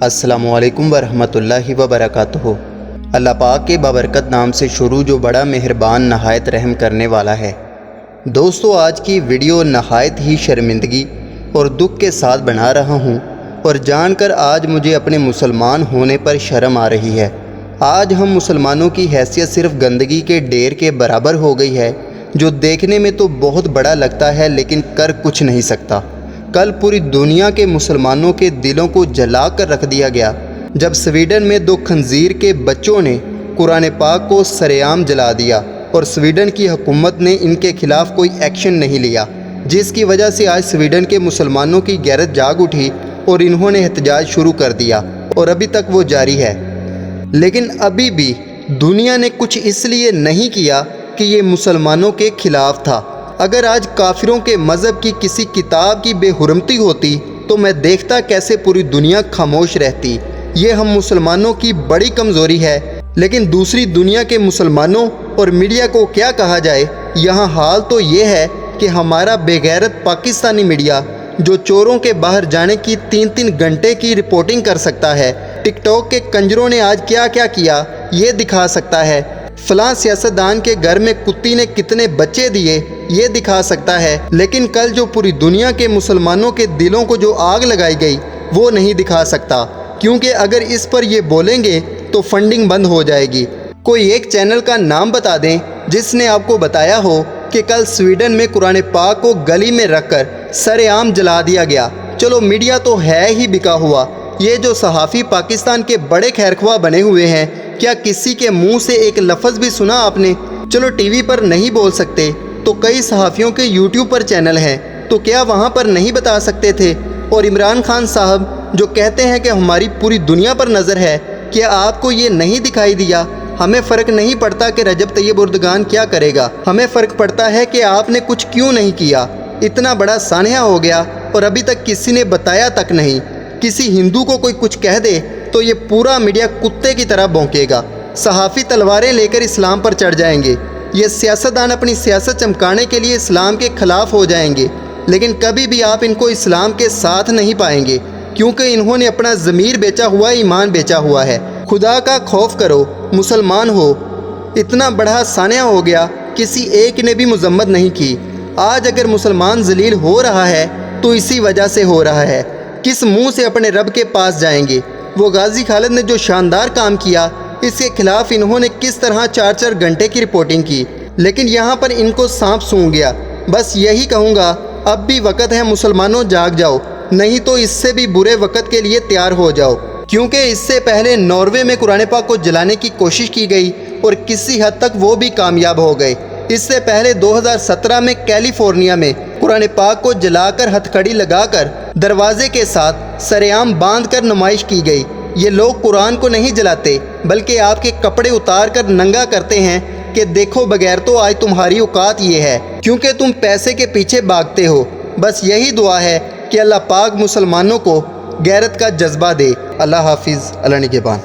السلام علیکم ورحمۃ اللہ وبرکاتہ۔ اللہ پاک کے بابرکت نام سے شروع جو بڑا مہربان نہایت رحم کرنے والا ہے۔ دوستو، آج کی ویڈیو نہایت ہی شرمندگی اور دکھ کے ساتھ بنا رہا ہوں، اور جان کر آج مجھے اپنے مسلمان ہونے پر شرم آ رہی ہے۔ آج ہم مسلمانوں کی حیثیت صرف گندگی کے ڈھیر کے برابر ہو گئی ہے، جو دیکھنے میں تو بہت بڑا لگتا ہے لیکن کر کچھ نہیں سکتا۔ کل پوری دنیا کے مسلمانوں کے دلوں کو جلا کر رکھ دیا گیا جب سویڈن میں 2 خنزیر کے بچوں نے قرآن پاک کو سرعام جلا دیا، اور سویڈن کی حکومت نے ان کے خلاف کوئی ایکشن نہیں لیا، جس کی وجہ سے آج سویڈن کے مسلمانوں کی غیرت جاگ اٹھی اور انہوں نے احتجاج شروع کر دیا، اور ابھی تک وہ جاری ہے۔ لیکن ابھی بھی دنیا نے کچھ اس لیے نہیں کیا کہ یہ مسلمانوں کے خلاف تھا۔ اگر آج کافروں کے مذہب کی کسی کتاب کی بے حرمتی ہوتی تو میں دیکھتا کیسے پوری دنیا خاموش رہتی۔ یہ ہم مسلمانوں کی بڑی کمزوری ہے، لیکن دوسری دنیا کے مسلمانوں اور میڈیا کو کیا کہا جائے۔ یہاں حال تو یہ ہے کہ ہمارا بے غیرت پاکستانی میڈیا جو چوروں کے باہر جانے کی 3 گھنٹے کی رپورٹنگ کر سکتا ہے، ٹک ٹاک کے کنجروں نے آج کیا کیا کیا یہ دکھا سکتا ہے، فلاں سیاستدان کے گھر میں کتی نے کتنے بچے دیے یہ دکھا سکتا ہے، لیکن کل جو پوری دنیا کے مسلمانوں کے دلوں کو جو آگ لگائی گئی وہ نہیں دکھا سکتا، کیونکہ اگر اس پر یہ بولیں گے تو فنڈنگ بند ہو جائے گی۔ کوئی ایک چینل کا نام بتا دیں جس نے آپ کو بتایا ہو کہ کل سویڈن میں قرآن پاک کو گلی میں رکھ کر سر عام جلا دیا گیا۔ چلو میڈیا تو ہے ہی بکا ہوا، یہ جو صحافی پاکستان کے بڑے خیرخواہ بنے ہوئے ہیں، کیا کسی کے منہ سے ایک لفظ بھی سنا آپ نے؟ چلو ٹی وی پر نہیں بول سکتے تو کئی صحافیوں کے یوٹیوب پر چینل ہیں، تو کیا وہاں پر نہیں بتا سکتے تھے؟ اور عمران خان صاحب جو کہتے ہیں کہ ہماری پوری دنیا پر نظر ہے، کیا آپ کو یہ نہیں دکھائی دیا؟ ہمیں فرق نہیں پڑتا کہ رجب طیب اردگان کیا کرے گا، ہمیں فرق پڑتا ہے کہ آپ نے کچھ کیوں نہیں کیا۔ اتنا بڑا سانحہ ہو گیا اور ابھی تک کسی نے بتایا تک نہیں۔ کسی ہندو کو کوئی کچھ کہہ دے تو یہ پورا میڈیا کتے کی طرح بھونکے گا، صحافی تلواریں لے کر اسلام پر چڑھ جائیں گے، یہ سیاستدان اپنی سیاست چمکانے کے لیے اسلام کے خلاف ہو جائیں گے، لیکن کبھی بھی آپ ان کو اسلام کے ساتھ نہیں پائیں گے، کیونکہ انہوں نے اپنا ضمیر بیچا ہوا، ایمان بیچا ہوا ہے۔ خدا کا خوف کرو، مسلمان ہو۔ اتنا بڑا سانحہ ہو گیا، کسی ایک نے بھی مذمت نہیں کی۔ آج اگر مسلمان ذلیل ہو رہا ہے تو اسی وجہ سے ہو رہا ہے۔ کس منہ سے اپنے رب کے پاس جائیں گے؟ وہ غازی خالد نے جو شاندار کام کیا، اس کے خلاف انہوں نے کس طرح 4 گھنٹے کی رپورٹنگ کی، لیکن یہاں پر ان کو سانپ سونگھ گیا۔ بس یہی کہوں گا، اب بھی وقت ہے، مسلمانوں جاگ جاؤ، نہیں تو اس سے بھی برے وقت کے لیے تیار ہو جاؤ، کیونکہ اس سے پہلے ناروے میں قرآن پاک کو جلانے کی کوشش کی گئی اور کسی حد تک وہ بھی کامیاب ہو گئے۔ اس سے پہلے 2017 میں کیلیفورنیا میں قرآن پاک کو جلا کر ہتھ کڑی لگا کر دروازے کے ساتھ سرعام باندھ کر نمائش کی گئی۔ یہ لوگ قرآن کو نہیں جلاتے بلکہ آپ کے کپڑے اتار کر ننگا کرتے ہیں کہ دیکھو بغیر تو آج تمہاری اوقات یہ ہے، کیونکہ تم پیسے کے پیچھے بھاگتے ہو۔ بس یہی دعا ہے کہ اللہ پاک مسلمانوں کو غیرت کا جذبہ دے۔ اللہ حافظ، اللہ نگہبان۔